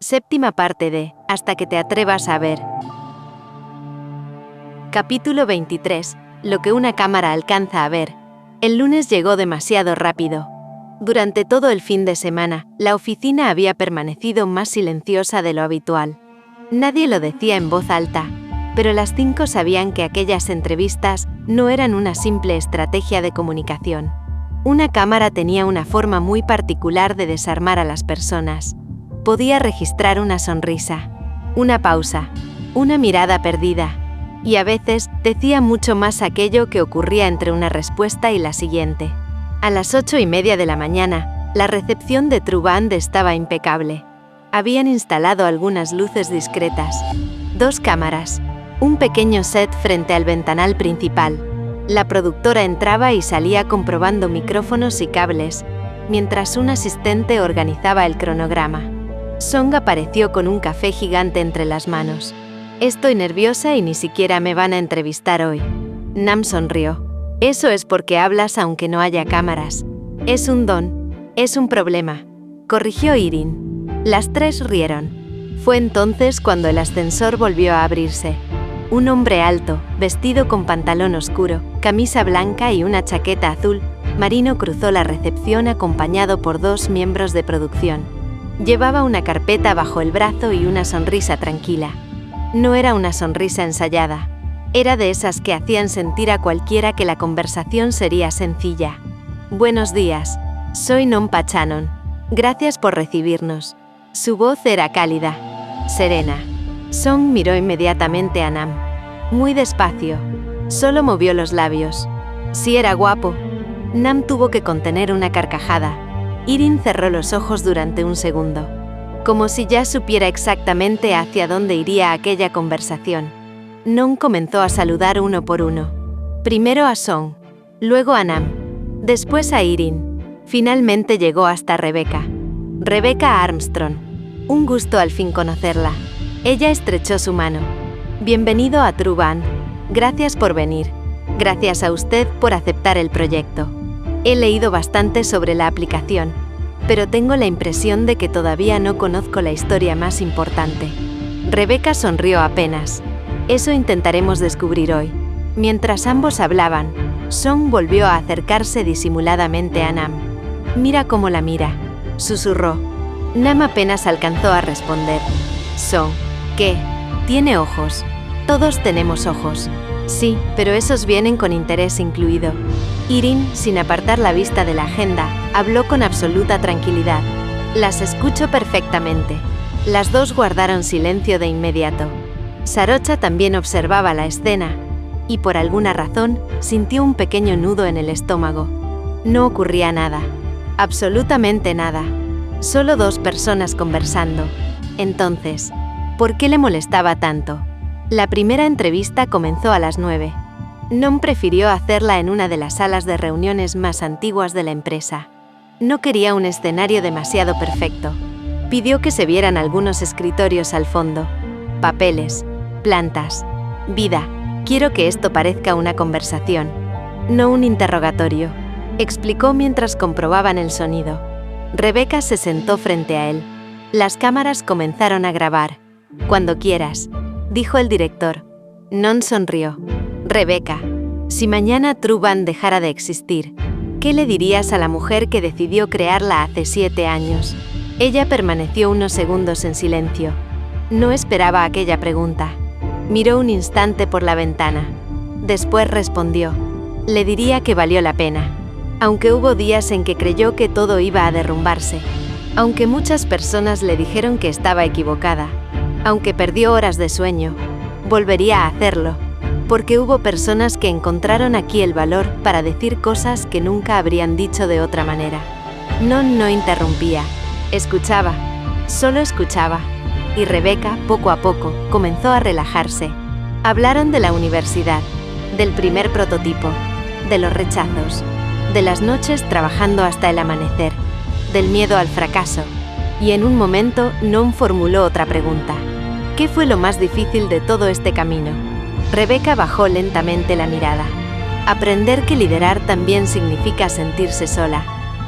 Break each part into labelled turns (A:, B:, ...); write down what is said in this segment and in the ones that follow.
A: Séptima parte de Hasta que te atrevas a ver. Capítulo 23. Lo que una cámara alcanza a ver. El lunes llegó demasiado rápido. Durante todo el fin de semana, la oficina había permanecido más silenciosa de lo habitual. Nadie lo decía en voz alta, pero las 5 sabían que aquellas entrevistas no eran una simple estrategia de comunicación. Una cámara tenía una forma muy particular de desarmar a las personas. Podía registrar una sonrisa, una pausa, una mirada perdida, y a veces decía mucho más aquello que ocurría entre una respuesta y la siguiente. A las 8:30 de la mañana, la recepción de True Band estaba impecable. Habían instalado algunas luces discretas, 2 cámaras, un pequeño set frente al ventanal principal. La productora entraba y salía comprobando micrófonos y cables, mientras un asistente organizaba el cronograma. Song apareció con un café gigante entre las manos. «Estoy nerviosa y ni siquiera me van a entrevistar hoy». Nam sonrió. «Eso es porque hablas aunque no haya cámaras. Es un don, es un problema», corrigió Irin. Las 3 rieron. Fue entonces cuando el ascensor volvió a abrirse. Un hombre alto, vestido con pantalón oscuro, camisa blanca y una chaqueta azul marino cruzó la recepción acompañado por 2 miembros de producción. Llevaba una carpeta bajo el brazo y una sonrisa tranquila. No era una sonrisa ensayada. Era de esas que hacían sentir a cualquiera que la conversación sería sencilla. «Buenos días. Soy Nompa Channon. Gracias por recibirnos». Su voz era cálida, serena. Song miró inmediatamente a Nam. Muy despacio. Solo movió los labios. «Sí era guapo». Nam tuvo que contener una carcajada. Irin cerró los ojos durante un segundo, como si ya supiera exactamente hacia dónde iría aquella conversación. Nom comenzó a saludar uno por uno. Primero a Song, luego a Nam, después a Irin. Finalmente llegó hasta Rebecca. Rebecca Armstrong. Un gusto al fin conocerla. Ella estrechó su mano. «Bienvenido a True Band. Gracias por venir. Gracias a usted por aceptar el proyecto. He leído bastante sobre la aplicación, pero tengo la impresión de que todavía no conozco la historia más importante». Rebecca sonrió apenas. «Eso intentaremos descubrir hoy». Mientras ambos hablaban, Song volvió a acercarse disimuladamente a Nam. «Mira cómo la mira», susurró. Nam apenas alcanzó a responder. «Song, ¿qué? Tiene ojos. Todos tenemos ojos». «Sí, pero esos vienen con interés incluido». Irin, sin apartar la vista de la agenda, habló con absoluta tranquilidad. «Las escucho perfectamente». Las 2 guardaron silencio de inmediato. Sarocha también observaba la escena, y por alguna razón sintió un pequeño nudo en el estómago. No ocurría nada. Absolutamente nada. Solo 2 personas conversando. Entonces, ¿por qué le molestaba tanto? La primera entrevista comenzó a las 9. Nom prefirió hacerla en una de las salas de reuniones más antiguas de la empresa. No quería un escenario demasiado perfecto. Pidió que se vieran algunos escritorios al fondo. Papeles, plantas, vida. «Quiero que esto parezca una conversación, no un interrogatorio», explicó mientras comprobaban el sonido. Rebecca se sentó frente a él. Las cámaras comenzaron a grabar. «Cuando quieras», dijo el director. Non sonrió. «Rebecca, si mañana True Band dejara de existir, ¿qué le dirías a la mujer que decidió crearla hace 7 años?» Ella permaneció unos segundos en silencio. No esperaba aquella pregunta. Miró un instante por la ventana. Después respondió. «Le diría que valió la pena. Aunque hubo días en que creyó que todo iba a derrumbarse. Aunque muchas personas le dijeron que estaba equivocada. Aunque perdió horas de sueño. Volvería a hacerlo. Porque hubo personas que encontraron aquí el valor para decir cosas que nunca habrían dicho de otra manera». Non no interrumpía. Escuchaba. Solo escuchaba. Y Rebecca, poco a poco, comenzó a relajarse. Hablaron de la universidad, del primer prototipo, de los rechazos, de las noches trabajando hasta el amanecer, del miedo al fracaso. Y en un momento, Non formuló otra pregunta. ¿Qué fue lo más difícil de todo este camino? Rebecca bajó lentamente la mirada. Aprender que liderar también significa sentirse sola.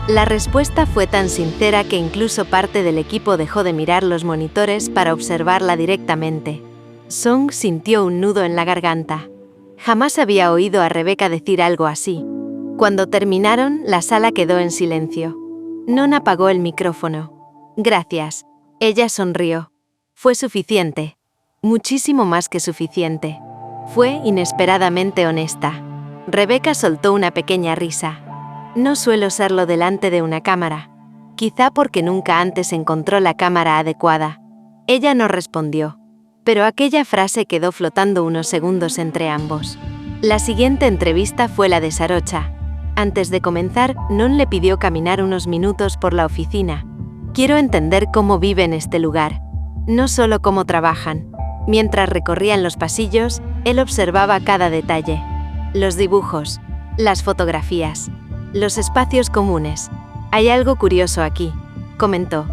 A: La respuesta fue tan sincera que incluso parte del equipo dejó de mirar los monitores para observarla directamente. Song sintió un nudo en la garganta. Jamás había oído a Rebecca decir algo así. Cuando terminaron, la sala quedó en silencio. Non apagó el micrófono. Gracias. Ella sonrió. Fue suficiente. Muchísimo más que suficiente. Fue inesperadamente honesta. Rebecca soltó una pequeña risa. No suelo serlo delante de una cámara. Quizá porque nunca antes encontró la cámara adecuada. Ella no respondió. Pero aquella frase quedó flotando unos segundos entre ambos. La siguiente entrevista fue la de Sarocha. Antes de comenzar, Non le pidió caminar unos minutos por la oficina. Quiero entender cómo vive en este lugar, no solo cómo trabajan. Mientras recorrían los pasillos, él observaba cada detalle. Los dibujos, las fotografías, los espacios comunes. Hay algo curioso aquí, comentó.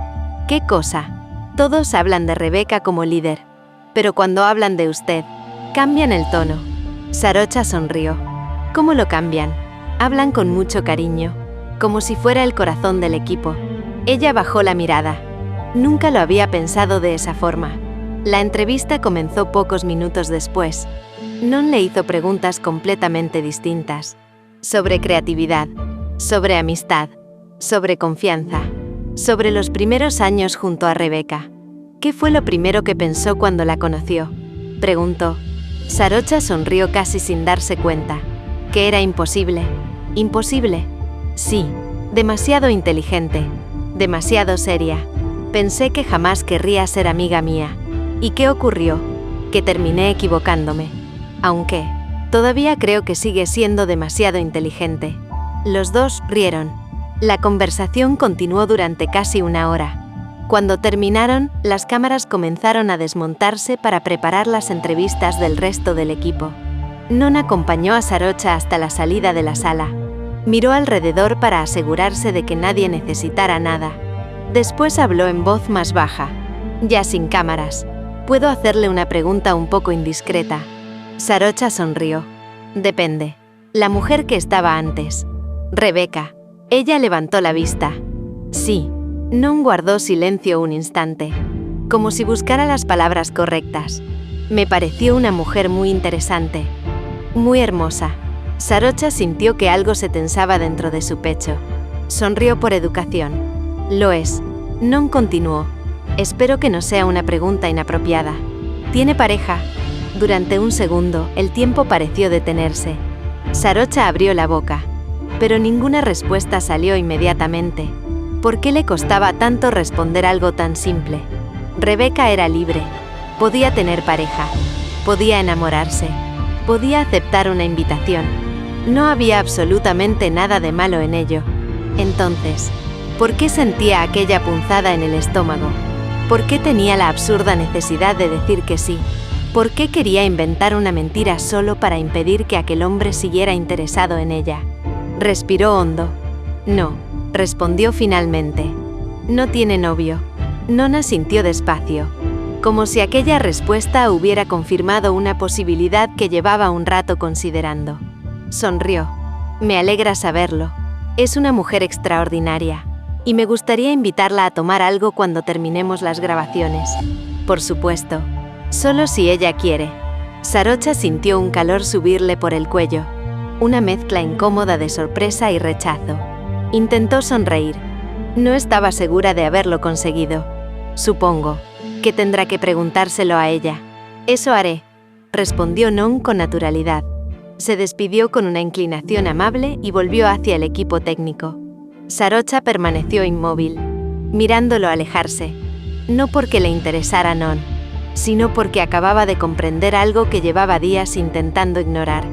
A: ¿Qué cosa? Todos hablan de Rebecca como líder, pero cuando hablan de usted, cambian el tono. Sarocha sonrió. ¿Cómo lo cambian? Hablan con mucho cariño, como si fuera el corazón del equipo. Ella bajó la mirada. Nunca lo había pensado de esa forma. La entrevista comenzó pocos minutos después. Non le hizo preguntas completamente distintas. Sobre creatividad, sobre amistad, sobre confianza, sobre los primeros años junto a Rebecca. ¿Qué fue lo primero que pensó cuando la conoció?, preguntó. Sarocha sonrió casi sin darse cuenta. Que era imposible. ¿Imposible? Sí, demasiado inteligente, demasiado seria. Pensé que jamás querría ser amiga mía. ¿Y qué ocurrió? Que terminé equivocándome. Aunque, todavía creo que sigue siendo demasiado inteligente. Los dos rieron. La conversación continuó durante casi una hora. Cuando terminaron, las cámaras comenzaron a desmontarse para preparar las entrevistas del resto del equipo. Non acompañó a Sarocha hasta la salida de la sala. Miró alrededor para asegurarse de que nadie necesitara nada. Después habló en voz más baja. Ya sin cámaras. ¿Puedo hacerle una pregunta un poco indiscreta? Sarocha sonrió. Depende. La mujer que estaba antes. Rebecca. Ella levantó la vista. Sí. Non guardó silencio un instante, como si buscara las palabras correctas. Me pareció una mujer muy interesante. Muy hermosa. Sarocha sintió que algo se tensaba dentro de su pecho. Sonrió por educación. Lo es. Non continuó. Espero que no sea una pregunta inapropiada. ¿Tiene pareja? Durante un segundo, el tiempo pareció detenerse. Sarocha abrió la boca, pero ninguna respuesta salió inmediatamente. ¿Por qué le costaba tanto responder algo tan simple? Rebecca era libre. Podía tener pareja. Podía enamorarse. Podía aceptar una invitación. No había absolutamente nada de malo en ello. Entonces, ¿por qué sentía aquella punzada en el estómago? ¿Por qué tenía la absurda necesidad de decir que sí? ¿Por qué quería inventar una mentira solo para impedir que aquel hombre siguiera interesado en ella? Respiró hondo. No, respondió finalmente. No tiene novio. Non asintió despacio, como si aquella respuesta hubiera confirmado una posibilidad que llevaba un rato considerando. Sonrió. Me alegra saberlo. Es una mujer extraordinaria, y me gustaría invitarla a tomar algo cuando terminemos las grabaciones. Por supuesto. Solo si ella quiere. Sarocha sintió un calor subirle por el cuello. Una mezcla incómoda de sorpresa y rechazo. Intentó sonreír. No estaba segura de haberlo conseguido. Supongo que tendrá que preguntárselo a ella. Eso haré, respondió Non con naturalidad. Se despidió con una inclinación amable y volvió hacia el equipo técnico. Sarocha permaneció inmóvil, mirándolo alejarse. No porque le interesara Non, sino porque acababa de comprender algo que llevaba días intentando ignorar.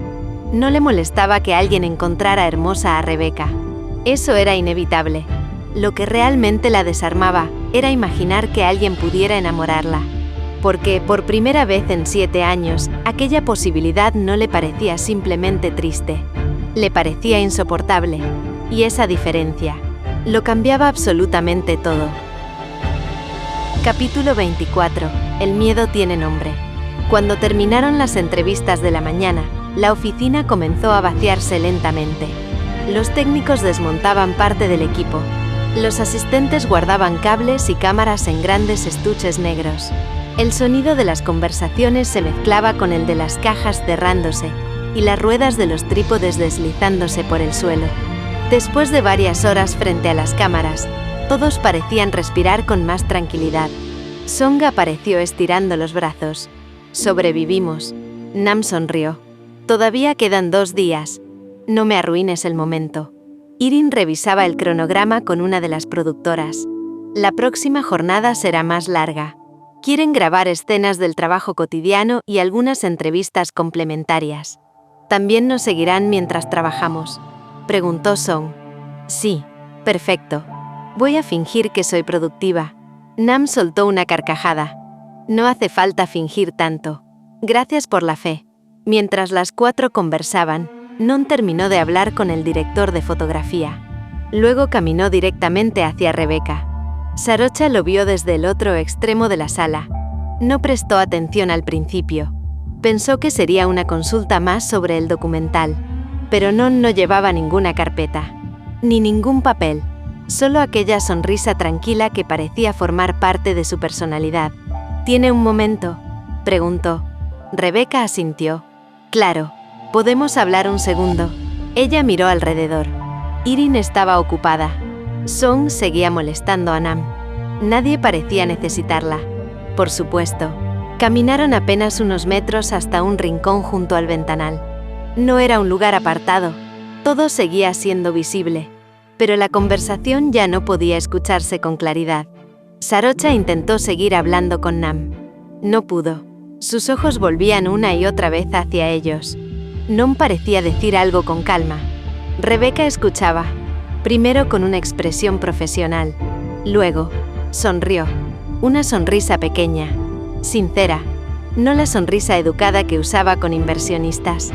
A: No le molestaba que alguien encontrara hermosa a Rebecca. Eso era inevitable. Lo que realmente la desarmaba era imaginar que alguien pudiera enamorarla. Porque, por primera vez en 7 años, aquella posibilidad no le parecía simplemente triste. Le parecía insoportable. Y esa diferencia lo cambiaba absolutamente todo. Capítulo 24. El miedo tiene nombre. Cuando terminaron las entrevistas de la mañana, la oficina comenzó a vaciarse lentamente. Los técnicos desmontaban parte del equipo. Los asistentes guardaban cables y cámaras en grandes estuches negros. El sonido de las conversaciones se mezclaba con el de las cajas cerrándose y las ruedas de los trípodes deslizándose por el suelo. Después de varias horas frente a las cámaras, todos parecían respirar con más tranquilidad. Song apareció estirando los brazos. «Sobrevivimos». Nam sonrió. «Todavía quedan 2 días. No me arruines el momento». Irin revisaba el cronograma con una de las productoras. «La próxima jornada será más larga. Quieren grabar escenas del trabajo cotidiano y algunas entrevistas complementarias. ¿También nos seguirán mientras trabajamos?», preguntó Song. «Sí, perfecto. Voy a fingir que soy productiva». Nam soltó una carcajada. «No hace falta fingir tanto. Gracias por la fe». Mientras las 4 conversaban, Non terminó de hablar con el director de fotografía. Luego caminó directamente hacia Rebecca. Sarocha lo vio desde el otro extremo de la sala. No prestó atención al principio. Pensó que sería una consulta más sobre el documental, pero Non no llevaba ninguna carpeta, ni ningún papel, solo aquella sonrisa tranquila que parecía formar parte de su personalidad. «¿Tiene un momento?», preguntó. Rebecca asintió. «Claro. ¿Podemos hablar un segundo?». Ella miró alrededor. Irin estaba ocupada. Song seguía molestando a Nam. Nadie parecía necesitarla. Por supuesto. Caminaron apenas unos metros hasta un rincón junto al ventanal. No era un lugar apartado. Todo seguía siendo visible. Pero la conversación ya no podía escucharse con claridad. Sarocha intentó seguir hablando con Nam. No pudo. Sus ojos volvían una y otra vez hacia ellos. Non parecía decir algo con calma. Rebecca escuchaba, primero con una expresión profesional. Luego, sonrió. Una sonrisa pequeña, sincera. No la sonrisa educada que usaba con inversionistas.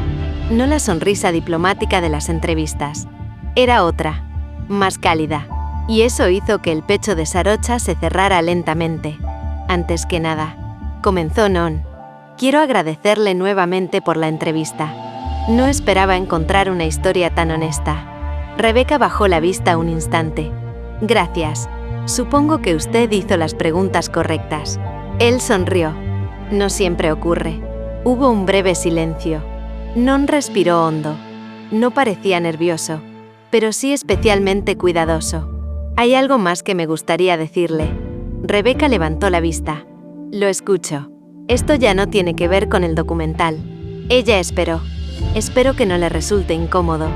A: No la sonrisa diplomática de las entrevistas. Era otra, más cálida. Y eso hizo que el pecho de Sarocha se cerrara lentamente. «Antes que nada», comenzó Non, «quiero agradecerle nuevamente por la entrevista. No esperaba encontrar una historia tan honesta». Rebecca bajó la vista un instante. «Gracias. Supongo que usted hizo las preguntas correctas». Él sonrió. «No siempre ocurre». Hubo un breve silencio. Non respiró hondo. No parecía nervioso, pero sí especialmente cuidadoso. «Hay algo más que me gustaría decirle». Rebecca levantó la vista. «Lo escucho. Esto ya no tiene que ver con el documental». Ella esperó. «Espero que no le resulte incómodo.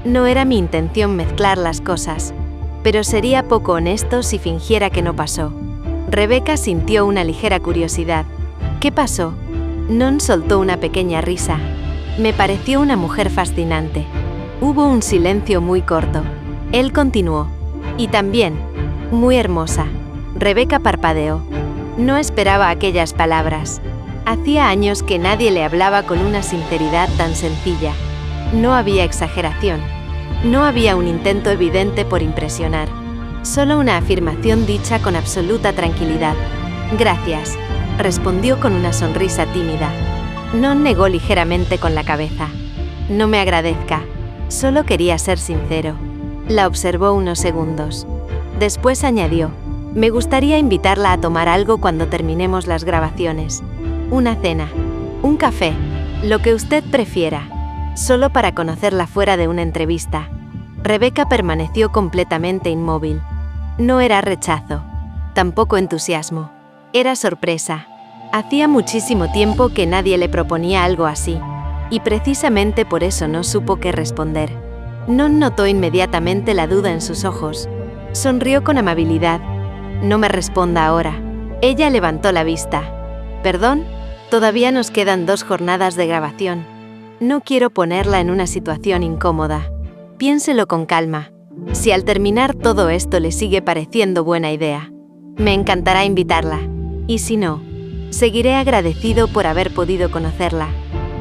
A: No era mi intención mezclar las cosas, pero sería poco honesto si fingiera que no pasó». Rebecca sintió una ligera curiosidad. «¿Qué pasó?». Non soltó una pequeña risa. «Me pareció una mujer fascinante». Hubo un silencio muy corto. Él continuó. «Y también, muy hermosa». Rebecca parpadeó. No esperaba aquellas palabras. Hacía años que nadie le hablaba con una sinceridad tan sencilla. No había exageración. No había un intento evidente por impresionar. Solo una afirmación dicha con absoluta tranquilidad. «Gracias», respondió con una sonrisa tímida. Non negó ligeramente con la cabeza. «No me agradezca. Solo quería ser sincero». La observó unos segundos. Después añadió: «Me gustaría invitarla a tomar algo cuando terminemos las grabaciones. Una cena, un café, lo que usted prefiera, solo para conocerla fuera de una entrevista». Rebecca permaneció completamente inmóvil. No era rechazo, tampoco entusiasmo. Era sorpresa. Hacía muchísimo tiempo que nadie le proponía algo así, y precisamente por eso no supo qué responder. Non notó inmediatamente la duda en sus ojos. Sonrió con amabilidad. «No me responda ahora». Ella levantó la vista. «¿Perdón? Todavía nos quedan 2 jornadas de grabación. No quiero ponerla en una situación incómoda. Piénselo con calma. Si al terminar todo esto le sigue pareciendo buena idea, me encantará invitarla. Y si no, seguiré agradecido por haber podido conocerla».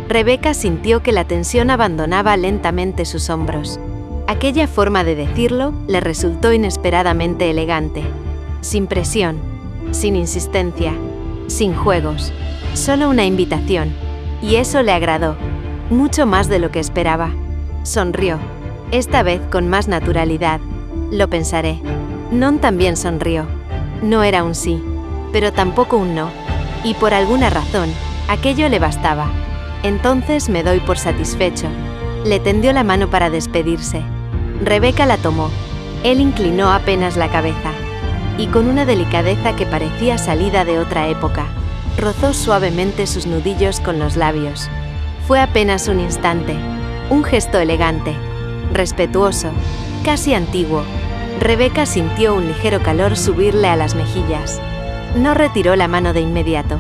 A: Rebecca sintió que la tensión abandonaba lentamente sus hombros. Aquella forma de decirlo le resultó inesperadamente elegante. Sin presión, sin insistencia, sin juegos. Solo una invitación. Y eso le agradó. Mucho más de lo que esperaba. Sonrió. esta vez con más naturalidad. Lo pensaré. Non también sonrió. No era un sí, pero tampoco un no. Y por alguna razón, aquello le bastaba. Entonces me doy por satisfecho. Le tendió la mano para despedirse. Rebeca la tomó. Él inclinó apenas la cabeza. Y con una delicadeza que parecía salida de otra época, rozó suavemente sus nudillos con los labios. Fue apenas un instante, un gesto elegante, respetuoso, casi antiguo. Rebeca sintió un ligero calor subirle a las mejillas. No retiró la mano de inmediato.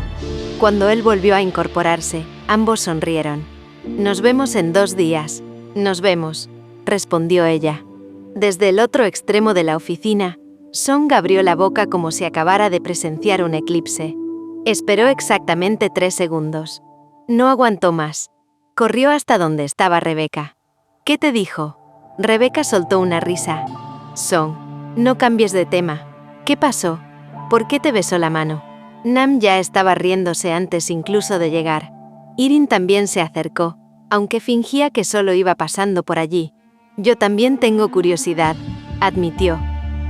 A: Cuando él volvió a incorporarse, ambos sonrieron. «Nos vemos en 2 días. Nos vemos», respondió ella. Desde el otro extremo de la oficina, Song abrió la boca como si acabara de presenciar un eclipse. Esperó exactamente 3 segundos. No aguantó más. Corrió hasta donde estaba Rebeca. «¿Qué te dijo?» Rebeca soltó una risa. «Song, no cambies de tema. ¿Qué pasó? ¿Por qué te besó la mano?» Nam ya estaba riéndose antes incluso de llegar. Irin también se acercó, aunque fingía que solo iba pasando por allí. «Yo también tengo curiosidad», admitió.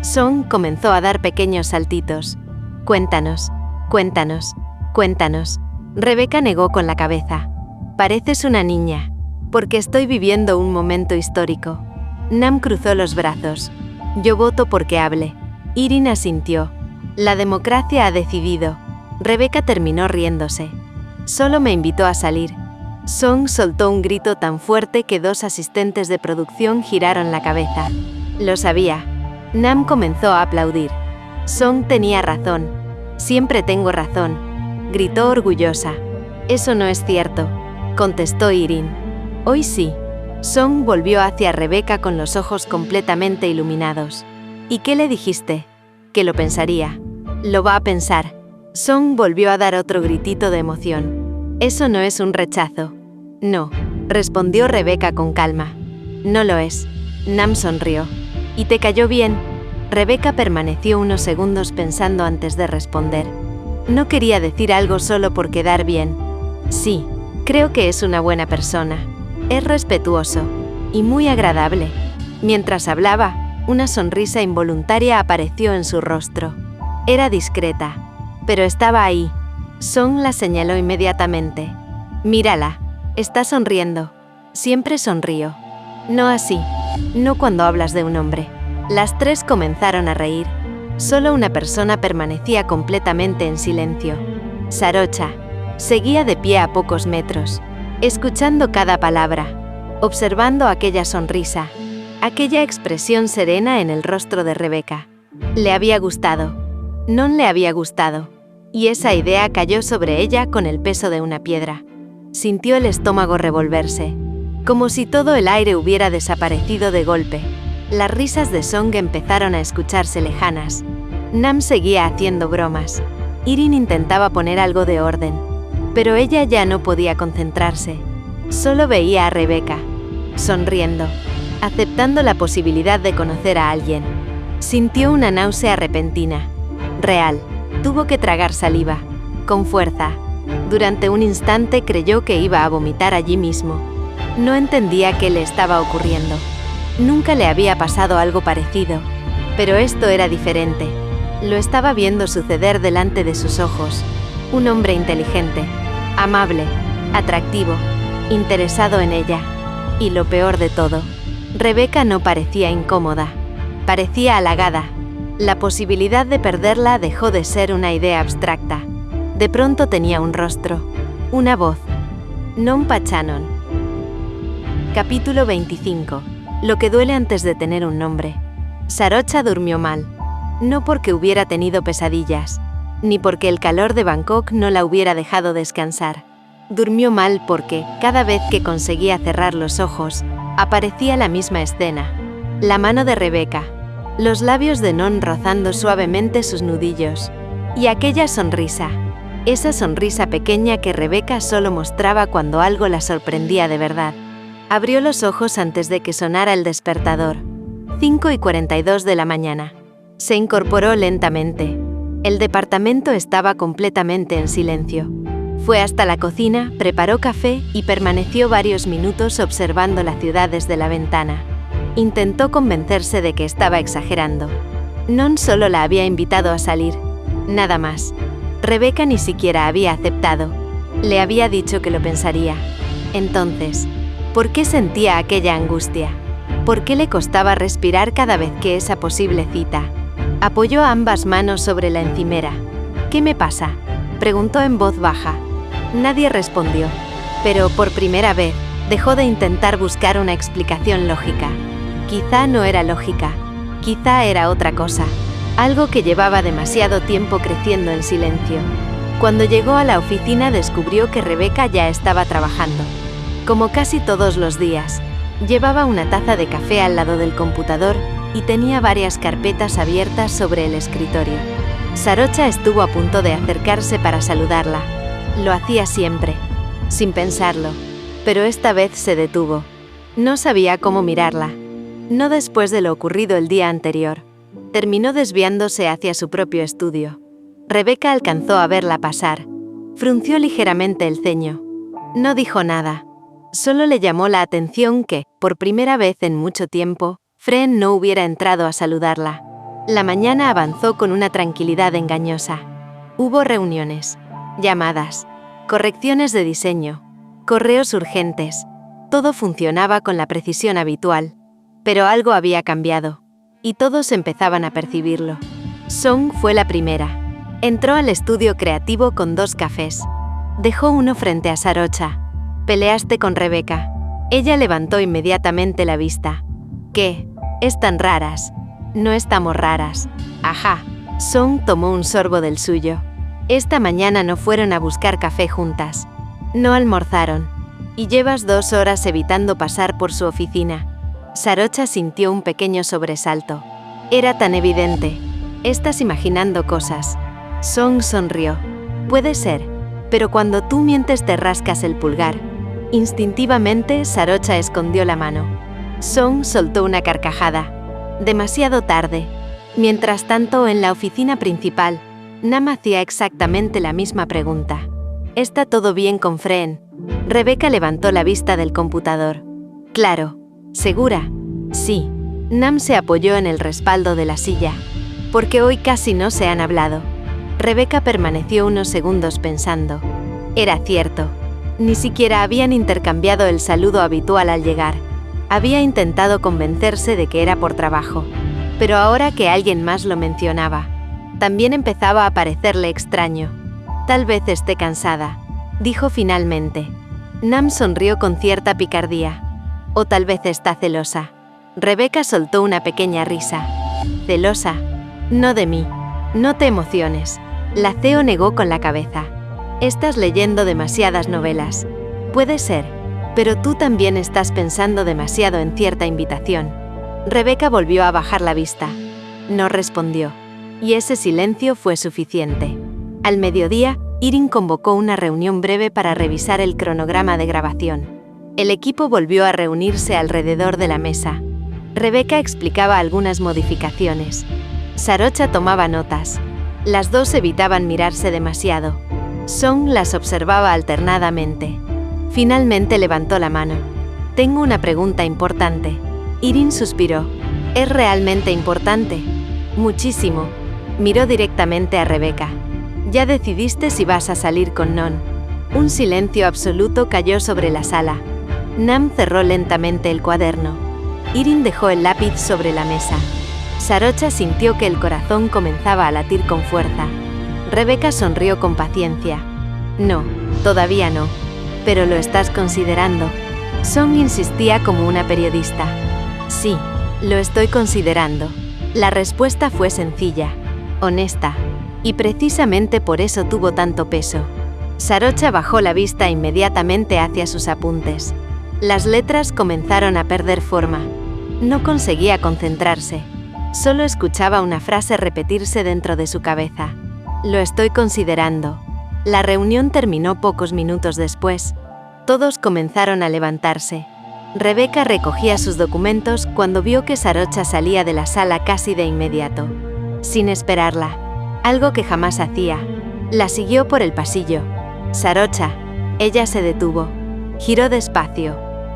A: Song comenzó a dar pequeños saltitos. «Cuéntanos, cuéntanos, cuéntanos». Rebeca negó con la cabeza. «Pareces una niña, porque estoy viviendo un momento histórico». Nam cruzó los brazos. «Yo voto porque hable». Irin asintió. «La democracia ha decidido». Rebeca terminó riéndose. «Solo me invitó a salir». Song soltó un grito tan fuerte que 2 asistentes de producción giraron la cabeza. «Lo sabía». Nam comenzó a aplaudir. «Song tenía razón. Siempre tengo razón», gritó orgullosa. «Eso no es cierto», contestó Irin. «Hoy sí». Song volvió hacia Rebeca con los ojos completamente iluminados. «¿Y qué le dijiste?» «Que lo pensaría». «Lo va a pensar». Song volvió a dar otro gritito de emoción. «Eso no es un rechazo». «No», respondió Rebeca con calma. «No lo es». Nam sonrió. «¿Y te cayó bien?» Rebeca permaneció unos segundos pensando antes de responder. No quería decir algo solo por quedar bien. «Sí, creo que es una buena persona. Es respetuoso. Y muy agradable». Mientras hablaba, una sonrisa involuntaria apareció en su rostro. Era discreta, pero estaba ahí. Song la señaló inmediatamente. «Mírala. Está sonriendo». «Siempre sonrío». «No así. No cuando hablas de un hombre». Las 3 comenzaron a reír. Solo una persona permanecía completamente en silencio. Sarocha. Seguía de pie a pocos metros, escuchando cada palabra, observando aquella sonrisa, aquella expresión serena en el rostro de Rebeca. Le había gustado. Non le había gustado. Y esa idea cayó sobre ella con el peso de una piedra. Sintió el estómago revolverse, como si todo el aire hubiera desaparecido de golpe. Las risas de Song empezaron a escucharse lejanas. Nam seguía haciendo bromas. Irin intentaba poner algo de orden, pero ella ya no podía concentrarse. Solo veía a Rebeca, sonriendo, aceptando la posibilidad de conocer a alguien. Sintió una náusea repentina. Real. Tuvo que tragar saliva, con fuerza. Durante un instante creyó que iba a vomitar allí mismo. No entendía qué le estaba ocurriendo. Nunca le había pasado algo parecido, pero esto era diferente. Lo estaba viendo suceder delante de sus ojos. Un hombre inteligente, amable, atractivo, interesado en ella. Y lo peor de todo, Rebeca no parecía incómoda, parecía halagada. La posibilidad de perderla dejó de ser una idea abstracta. De pronto tenía un rostro, una voz. Non Pachanon. Capítulo 25. Lo que duele antes de tener un nombre. Sarocha durmió mal. No porque hubiera tenido pesadillas, ni porque el calor de Bangkok no la hubiera dejado descansar. Durmió mal porque, cada vez que conseguía cerrar los ojos, aparecía la misma escena. La mano de Rebeca, los labios de Non rozando suavemente sus nudillos, y aquella sonrisa, esa sonrisa pequeña que Rebeca solo mostraba cuando algo la sorprendía de verdad. Abrió los ojos antes de que sonara el despertador. 5:42 de la mañana. Se incorporó lentamente. El departamento estaba completamente en silencio. Fue hasta la cocina, preparó café y permaneció varios minutos observando la ciudad desde la ventana. Intentó convencerse de que estaba exagerando. Non solo la había invitado a salir. Nada más. Rebecca ni siquiera había aceptado. Le había dicho que lo pensaría. Entonces, ¿por qué sentía aquella angustia? ¿Por qué le costaba respirar cada vez que esa posible cita? Apoyó ambas manos sobre la encimera. ¿Qué me pasa?, preguntó en voz baja. Nadie respondió. Pero por primera vez, dejó de intentar buscar una explicación lógica. Quizá no era lógica. Quizá era otra cosa. Algo que llevaba demasiado tiempo creciendo en silencio. Cuando llegó a la oficina descubrió que Rebecca ya estaba trabajando. Como casi todos los días, llevaba una taza de café al lado del computador y tenía varias carpetas abiertas sobre el escritorio. Sarocha estuvo a punto de acercarse para saludarla. Lo hacía siempre, sin pensarlo, pero esta vez se detuvo. No sabía cómo mirarla. No después de lo ocurrido el día anterior. Terminó desviándose hacia su propio estudio. Rebecca alcanzó a verla pasar. Frunció ligeramente el ceño. No dijo nada. Solo le llamó la atención que, por primera vez en mucho tiempo, Fred no hubiera entrado a saludarla. La mañana avanzó con una tranquilidad engañosa. Hubo reuniones, llamadas, correcciones de diseño, correos urgentes. Todo funcionaba con la precisión habitual. Pero algo había cambiado. Y todos empezaban a percibirlo. Song fue la primera. Entró al estudio creativo con 2 cafés. Dejó uno frente a Sarocha. «Peleaste con Rebecca». Ella levantó inmediatamente la vista. «¿Qué? Están raras». «No estamos raras». «Ajá». Song tomó un sorbo del suyo. «Esta mañana no fueron a buscar café juntas. No almorzaron. Y llevas 2 horas evitando pasar por su oficina». Sarocha sintió un pequeño sobresalto. Era tan evidente. Estás imaginando cosas. Song sonrió. Puede ser, pero cuando tú mientes te rascas el pulgar. Instintivamente, Sarocha escondió la mano. Song soltó una carcajada. Demasiado tarde. Mientras tanto, en la oficina principal, Nam hacía exactamente la misma pregunta. ¿Está todo bien con Fred? Rebecca levantó la vista del computador. Claro. ¿Segura? Sí. Nam se apoyó en el respaldo de la silla. Porque hoy casi no se han hablado. Rebecca permaneció unos segundos pensando. Era cierto. Ni siquiera habían intercambiado el saludo habitual al llegar. Había intentado convencerse de que era por trabajo. Pero ahora que alguien más lo mencionaba, también empezaba a parecerle extraño. Tal vez esté cansada, dijo finalmente. Nam sonrió con cierta picardía. O tal vez está celosa. Rebecca soltó una pequeña risa. ¿Celosa? No de mí. No te emociones. La CEO negó con la cabeza. Estás leyendo demasiadas novelas. Puede ser, pero tú también estás pensando demasiado en cierta invitación. Rebecca volvió a bajar la vista. No respondió. Y ese silencio fue suficiente. Al mediodía, Irin convocó una reunión breve para revisar el cronograma de grabación. El equipo volvió a reunirse alrededor de la mesa. Rebecca explicaba algunas modificaciones. Sarocha tomaba notas. Las dos evitaban mirarse demasiado. Song las observaba alternadamente. Finalmente levantó la mano. Tengo una pregunta importante. Irin suspiró. ¿Es realmente importante? Muchísimo. Miró directamente a Rebecca. Ya decidiste si vas a salir con Non. Un silencio absoluto cayó sobre la sala. Nam cerró lentamente el cuaderno. Irin dejó el lápiz sobre la mesa. Sarocha sintió que el corazón comenzaba a latir con fuerza. Rebecca sonrió con paciencia. No, todavía no. Pero lo estás considerando. Song insistía como una periodista. Sí, lo estoy considerando. La respuesta fue sencilla, honesta, y precisamente por eso tuvo tanto peso. Sarocha bajó la vista inmediatamente hacia sus apuntes. Las letras comenzaron a perder forma. No conseguía concentrarse. Solo escuchaba una frase repetirse dentro de su cabeza. Lo estoy considerando. La reunión terminó pocos minutos después. Todos comenzaron a levantarse. Rebecca recogía sus documentos cuando vio que Sarocha salía de la sala casi de inmediato. Sin esperarla. Algo que jamás hacía. La siguió por el pasillo. Sarocha. Ella se detuvo. Giró despacio.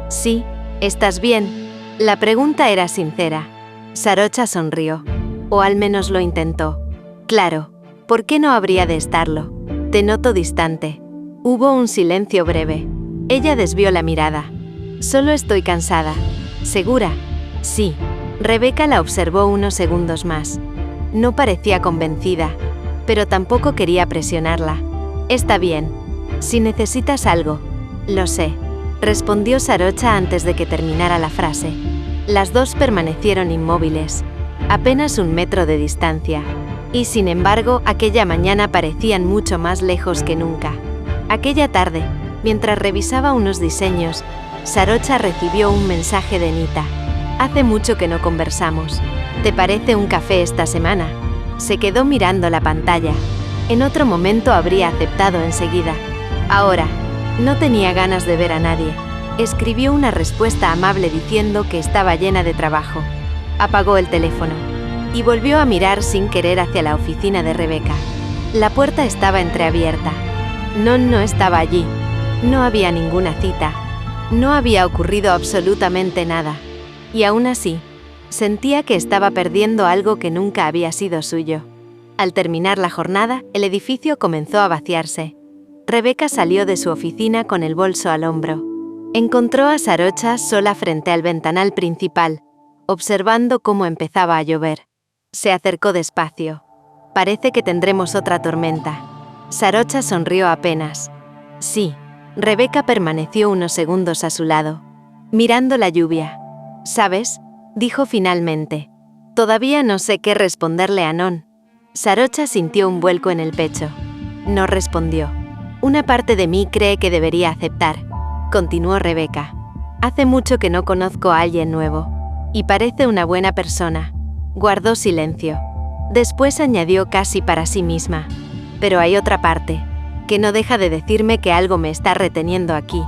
A: Sí, ¿estás bien? La pregunta era sincera. Sarocha sonrió. O al menos lo intentó. Claro, ¿por qué no habría de estarlo? Te noto distante. Hubo un silencio breve. Ella desvió la mirada. Solo estoy cansada. ¿Segura? Sí. Rebeca la observó unos segundos más. No parecía convencida, pero tampoco quería presionarla. Está bien. Si necesitas algo. Lo sé, respondió Sarocha antes de que terminara la frase. Las dos permanecieron inmóviles, apenas 1 metro de distancia. Y sin embargo, aquella mañana parecían mucho más lejos que nunca. Aquella tarde, mientras revisaba unos diseños, Sarocha recibió un mensaje de Nita. Hace mucho que no conversamos. ¿Te parece un café esta semana? Se quedó mirando la pantalla. En otro momento habría aceptado enseguida. Ahora, no tenía ganas de ver a nadie. Escribió una respuesta amable diciendo que estaba llena de trabajo. Apagó el teléfono y volvió a mirar sin querer hacia la oficina de Rebeca. La puerta estaba entreabierta. No estaba allí. No había ninguna cita. No había ocurrido absolutamente nada. Y aún así, sentía que estaba perdiendo algo que nunca había sido suyo. Al terminar la jornada, el edificio comenzó a vaciarse. Rebeca salió de su oficina con el bolso al hombro. Encontró a Sarocha sola frente al ventanal principal, observando cómo empezaba a llover. Se acercó despacio. Parece que tendremos otra tormenta. Sarocha sonrió apenas. Sí. Rebeca permaneció unos segundos a su lado, mirando la lluvia. ¿Sabes?, dijo finalmente. Todavía no sé qué responderle a Non. Sarocha sintió un vuelco en el pecho. No respondió. Una parte de mí cree que debería aceptar, continuó Rebeca. Hace mucho que no conozco a alguien nuevo. Y parece una buena persona. Guardó silencio. Después añadió casi para sí misma. Pero hay otra parte, que no deja de decirme que algo me está reteniendo aquí.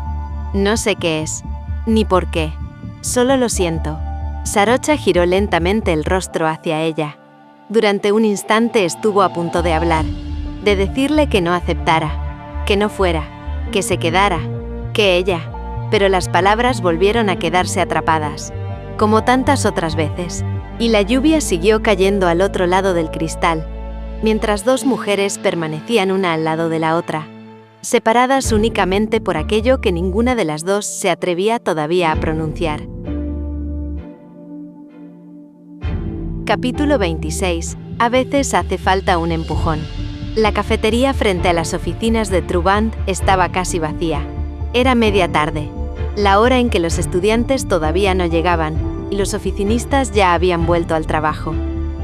A: No sé qué es, ni por qué. Solo lo siento. Sarocha giró lentamente el rostro hacia ella. Durante un instante estuvo a punto de hablar, de decirle que no aceptara, que no fuera, que se quedara, que ella, pero las palabras volvieron a quedarse atrapadas, como tantas otras veces, y la lluvia siguió cayendo al otro lado del cristal, mientras dos mujeres permanecían una al lado de la otra, separadas únicamente por aquello que ninguna de las dos se atrevía todavía a pronunciar. Capítulo 26. A veces hace falta un empujón. La cafetería frente a las oficinas de Truband estaba casi vacía. Era media tarde, la hora en que los estudiantes todavía no llegaban, y los oficinistas ya habían vuelto al trabajo.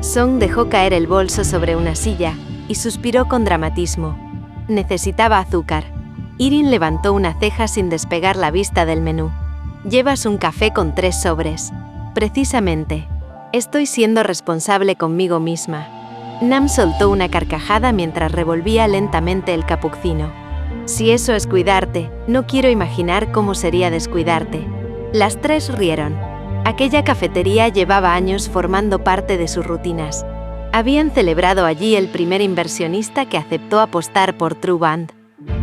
A: Song dejó caer el bolso sobre una silla y suspiró con dramatismo. Necesitaba azúcar. Irin levantó una ceja sin despegar la vista del menú. Llevas un café con 3 sobres. Precisamente. Estoy siendo responsable conmigo misma. Nam soltó una carcajada mientras revolvía lentamente el capuchino. Si eso es cuidarte, no quiero imaginar cómo sería descuidarte. Las 3 rieron. Aquella cafetería llevaba años formando parte de sus rutinas. Habían celebrado allí el primer inversionista que aceptó apostar por Truband.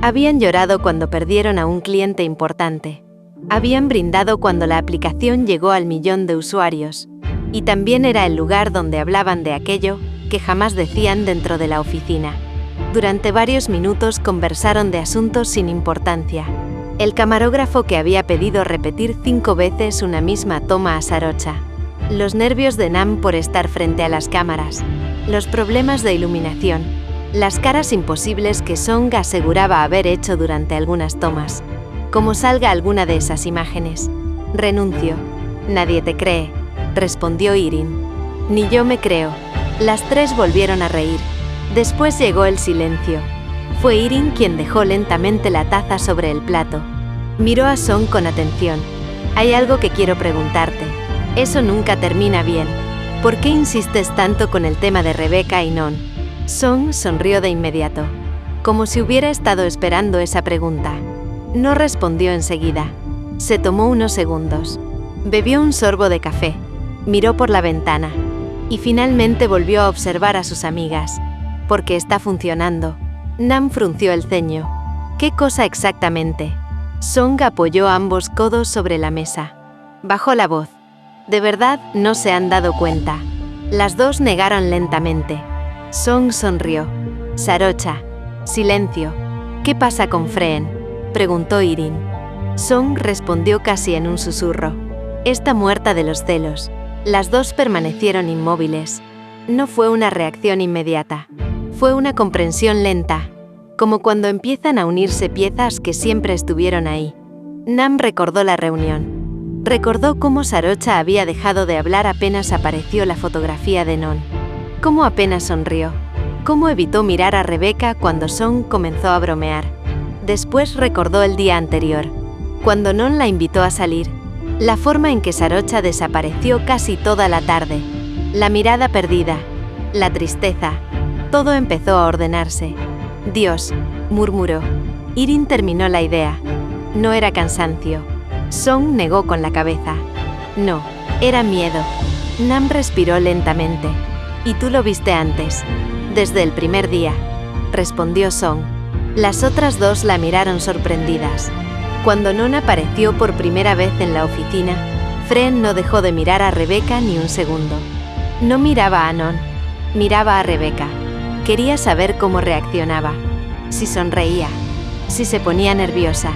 A: Habían llorado cuando perdieron a un cliente importante. Habían brindado cuando la aplicación llegó al 1.000.000 de usuarios. Y también era el lugar donde hablaban de aquello que jamás decían dentro de la oficina. Durante varios minutos conversaron de asuntos sin importancia. El camarógrafo que había pedido repetir 5 veces una misma toma a Sarocha. Los nervios de Nam por estar frente a las cámaras. Los problemas de iluminación. Las caras imposibles que Song aseguraba haber hecho durante algunas tomas. Como salga alguna de esas imágenes. Renuncio. Nadie te cree, respondió Irin. Ni yo me creo. Las 3 volvieron a reír. Después llegó el silencio. Fue Irin quien dejó lentamente la taza sobre el plato. Miró a Song con atención. Hay algo que quiero preguntarte. Eso nunca termina bien. ¿Por qué insistes tanto con el tema de Rebeca y Non? Song sonrió de inmediato, como si hubiera estado esperando esa pregunta. No respondió enseguida. Se tomó unos segundos. Bebió un sorbo de café. Miró por la ventana. Y finalmente volvió a observar a sus amigas. Porque está funcionando. Nam frunció el ceño. ¿Qué cosa exactamente? Song apoyó ambos codos sobre la mesa. Bajó la voz. ¿De verdad no se han dado cuenta? Las dos negaron lentamente. Song sonrió. Sarocha. Silencio. ¿Qué pasa con Freen?, preguntó Irin. Song respondió casi en un susurro. Está muerta de los celos. Las dos permanecieron inmóviles. No fue una reacción inmediata. Fue una comprensión lenta, como cuando empiezan a unirse piezas que siempre estuvieron ahí. Nam recordó la reunión. Recordó cómo Sarocha había dejado de hablar apenas apareció la fotografía de Non. Cómo apenas sonrió. Cómo evitó mirar a Rebeca cuando Song comenzó a bromear. Después recordó el día anterior, cuando Non la invitó a salir. La forma en que Sarocha desapareció casi toda la tarde. La mirada perdida. La tristeza. Todo empezó a ordenarse. Dios, murmuró. Irin terminó la idea. No era cansancio. Song negó con la cabeza. No, era miedo. Nam respiró lentamente. ¿Y tú lo viste antes? Desde el primer día, respondió Song. Las otras dos la miraron sorprendidas. Cuando Non apareció por primera vez en la oficina, Freen no dejó de mirar a Rebeca ni un segundo. No miraba a Non, miraba a Rebeca. Quería saber cómo reaccionaba. Si sonreía, si se ponía nerviosa,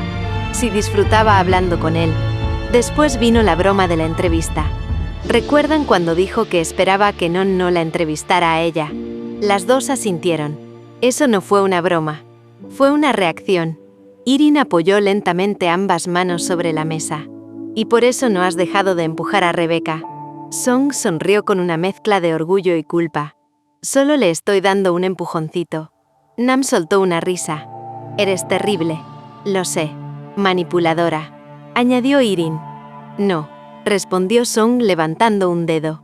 A: si disfrutaba hablando con él. Después vino la broma de la entrevista. ¿Recuerdan cuando dijo que esperaba que Non no la entrevistara a ella? Las dos asintieron. Eso no fue una broma. Fue una reacción. Irin apoyó lentamente ambas manos sobre la mesa. ¿Y por eso no has dejado de empujar a Rebeca? Song sonrió con una mezcla de orgullo y culpa. Solo le estoy dando un empujoncito. Nam soltó una risa. Eres terrible. Lo sé. Manipuladora. Añadió Irin. No, respondió Song levantando un dedo.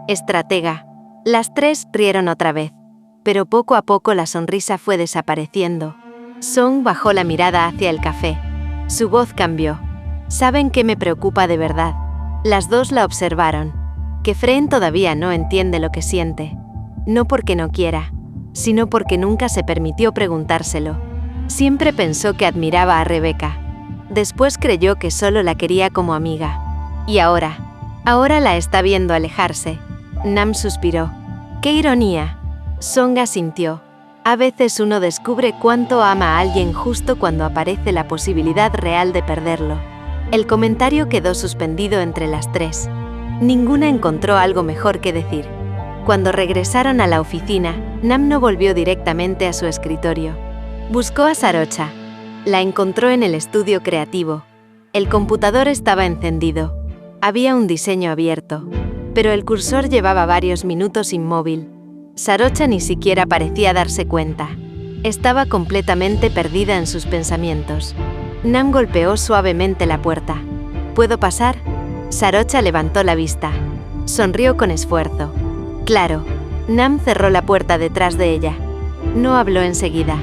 A: Estratega. Las tres rieron otra vez. Pero poco a poco la sonrisa fue desapareciendo. Song bajó la mirada hacia el café. Su voz cambió. ¿Saben qué me preocupa de verdad? Las dos la observaron. Que Freen todavía no entiende lo que siente. No porque no quiera, sino porque nunca se permitió preguntárselo. Siempre pensó que admiraba a Rebeca. Después creyó que solo la quería como amiga. Y ahora la está viendo alejarse. Nam suspiró. ¡Qué ironía! Song asintió. A veces uno descubre cuánto ama a alguien justo cuando aparece la posibilidad real de perderlo. El comentario quedó suspendido entre las tres. Ninguna encontró algo mejor que decir. Cuando regresaron a la oficina, Nam no volvió directamente a su escritorio. Buscó a Sarocha. La encontró en el estudio creativo. El computador estaba encendido. Había un diseño abierto, pero el cursor llevaba varios minutos inmóvil. Sarocha ni siquiera parecía darse cuenta. Estaba completamente perdida en sus pensamientos. Nam golpeó suavemente la puerta. ¿Puedo pasar? Sarocha levantó la vista. Sonrió con esfuerzo. Claro. Nam cerró la puerta detrás de ella. No habló enseguida.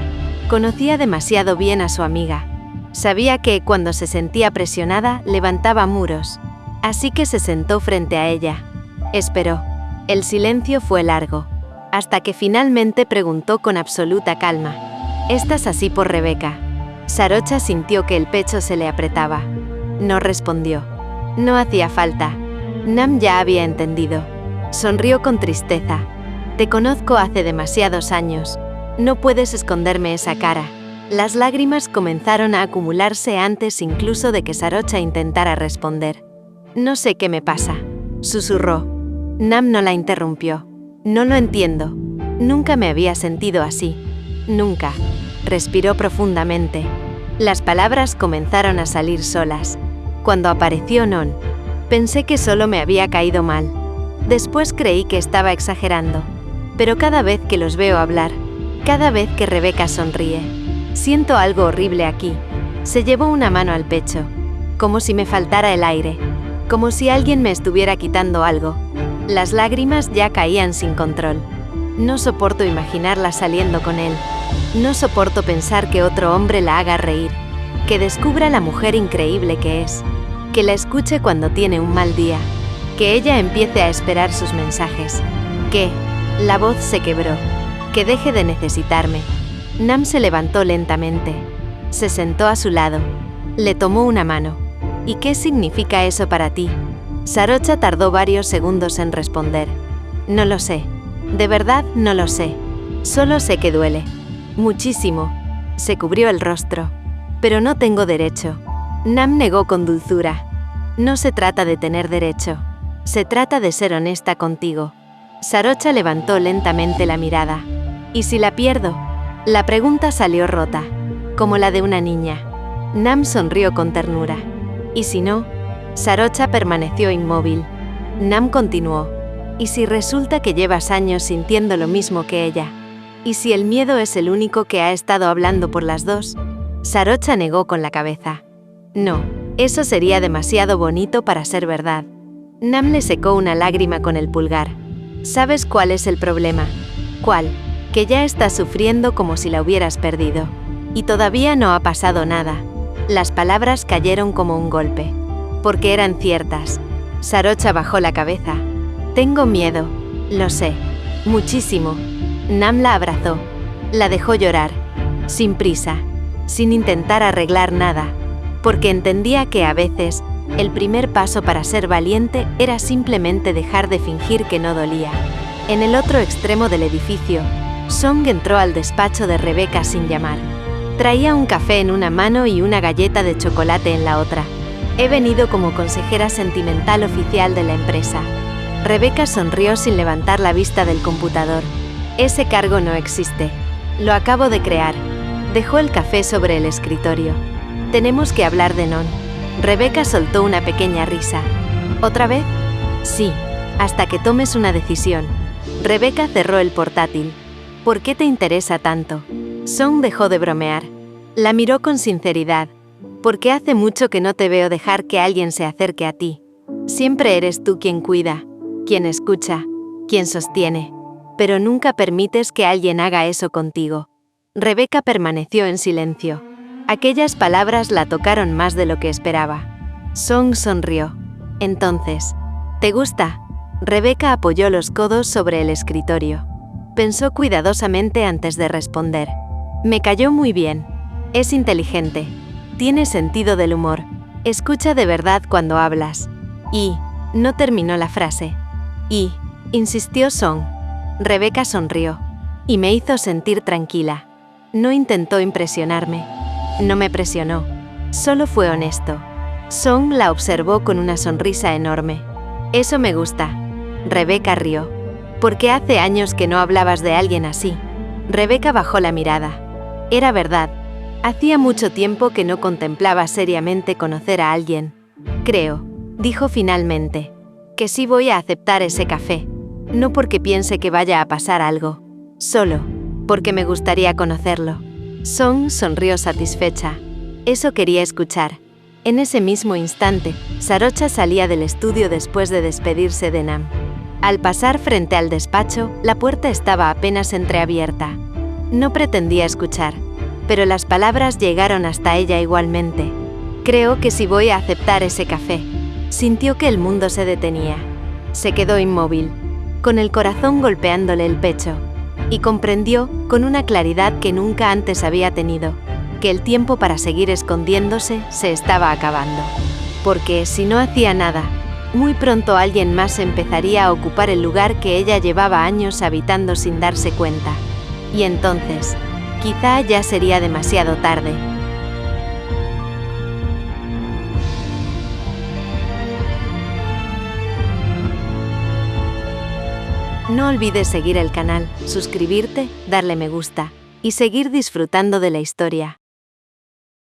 A: Conocía demasiado bien a su amiga. Sabía que, cuando se sentía presionada, levantaba muros. Así que se sentó frente a ella. Esperó. El silencio fue largo. Hasta que finalmente preguntó con absoluta calma. ¿Estás así por Rebeca? Sarocha sintió que el pecho se le apretaba. No respondió. No hacía falta. Nam ya había entendido. Sonrió con tristeza. Te conozco hace demasiados años. No puedes esconderme esa cara. Las lágrimas comenzaron a acumularse antes incluso de que Sarocha intentara responder. No sé qué me pasa, susurró. Nam no la interrumpió. No lo entiendo. Nunca me había sentido así. Nunca. Respiró profundamente. Las palabras comenzaron a salir solas. Cuando apareció Non, pensé que solo me había caído mal. Después creí que estaba exagerando. Pero cada vez que los veo hablar, cada vez que Rebeca sonríe, siento algo horrible aquí. Se llevó una mano al pecho, como si me faltara el aire, como si alguien me estuviera quitando algo. Las lágrimas ya caían sin control. No soporto imaginarla saliendo con él. No soporto pensar que otro hombre la haga reír, que descubra la mujer increíble que es, que la escuche cuando tiene un mal día, que ella empiece a esperar sus mensajes, que la voz se quebró, que deje de necesitarme. Nam se levantó lentamente. Se sentó a su lado. Le tomó una mano. ¿Y qué significa eso para ti? Sarocha tardó varios segundos en responder. No lo sé. De verdad no lo sé. Solo sé que duele. Muchísimo. Se cubrió el rostro. Pero no tengo derecho. Nam negó con dulzura. No se trata de tener derecho. Se trata de ser honesta contigo. Sarocha levantó lentamente la mirada. ¿Y si la pierdo? La pregunta salió rota, como la de una niña. Nam sonrió con ternura. ¿Y si no? Sarocha permaneció inmóvil. Nam continuó. ¿Y si resulta que llevas años sintiendo lo mismo que ella? ¿Y si el miedo es el único que ha estado hablando por las dos? Sarocha negó con la cabeza. No, eso sería demasiado bonito para ser verdad. Nam le secó una lágrima con el pulgar. ¿Sabes cuál es el problema? ¿Cuál? Que ya estás sufriendo como si la hubieras perdido. Y todavía no ha pasado nada. Las palabras cayeron como un golpe. Porque eran ciertas. Sarocha bajó la cabeza. Tengo miedo. Lo sé. Muchísimo. Nam la abrazó. La dejó llorar. Sin prisa. Sin intentar arreglar nada. Porque entendía que a veces, el primer paso para ser valiente era simplemente dejar de fingir que no dolía. En el otro extremo del edificio, Song entró al despacho de Rebeca sin llamar. Traía un café en una mano y una galleta de chocolate en la otra. He venido como consejera sentimental oficial de la empresa. Rebeca sonrió sin levantar la vista del computador. Ese cargo no existe. Lo acabo de crear. Dejó el café sobre el escritorio. Tenemos que hablar de Non. Rebeca soltó una pequeña risa. ¿Otra vez? Sí, hasta que tomes una decisión. Rebeca cerró el portátil. ¿Por qué te interesa tanto? Song dejó de bromear. La miró con sinceridad. Porque hace mucho que no te veo dejar que alguien se acerque a ti. Siempre eres tú quien cuida, quien escucha, quien sostiene. Pero nunca permites que alguien haga eso contigo. Rebeca permaneció en silencio. Aquellas palabras la tocaron más de lo que esperaba. Song sonrió. Entonces, ¿te gusta? Rebeca apoyó los codos sobre el escritorio. Pensó cuidadosamente antes de responder. Me cayó muy bien. Es inteligente. Tiene sentido del humor. Escucha de verdad cuando hablas. Y, no terminó la frase. Y, insistió Song. Rebeca sonrió. Y me hizo sentir tranquila. No intentó impresionarme. No me presionó. Solo fue honesto. Song la observó con una sonrisa enorme. Eso me gusta. Rebeca rió. Porque hace años que no hablabas de alguien así. Rebeca bajó la mirada. Era verdad. Hacía mucho tiempo que no contemplaba seriamente conocer a alguien. Creo, dijo finalmente, que sí voy a aceptar ese café. No porque piense que vaya a pasar algo. Solo, porque me gustaría conocerlo. Song sonrió satisfecha. Eso quería escuchar. En ese mismo instante, Sarocha salía del estudio después de despedirse de Nam. Al pasar frente al despacho, la puerta estaba apenas entreabierta. No pretendía escuchar, pero las palabras llegaron hasta ella igualmente. Creo que sí voy a aceptar ese café. Sintió que el mundo se detenía. Se quedó inmóvil, con el corazón golpeándole el pecho, y comprendió, con una claridad que nunca antes había tenido, que el tiempo para seguir escondiéndose se estaba acabando. Porque si no hacía nada, muy pronto alguien más empezaría a ocupar el lugar que ella llevaba años habitando sin darse cuenta. Y entonces, quizá ya sería demasiado tarde. No olvides seguir el canal, suscribirte, darle me gusta y seguir disfrutando de la historia.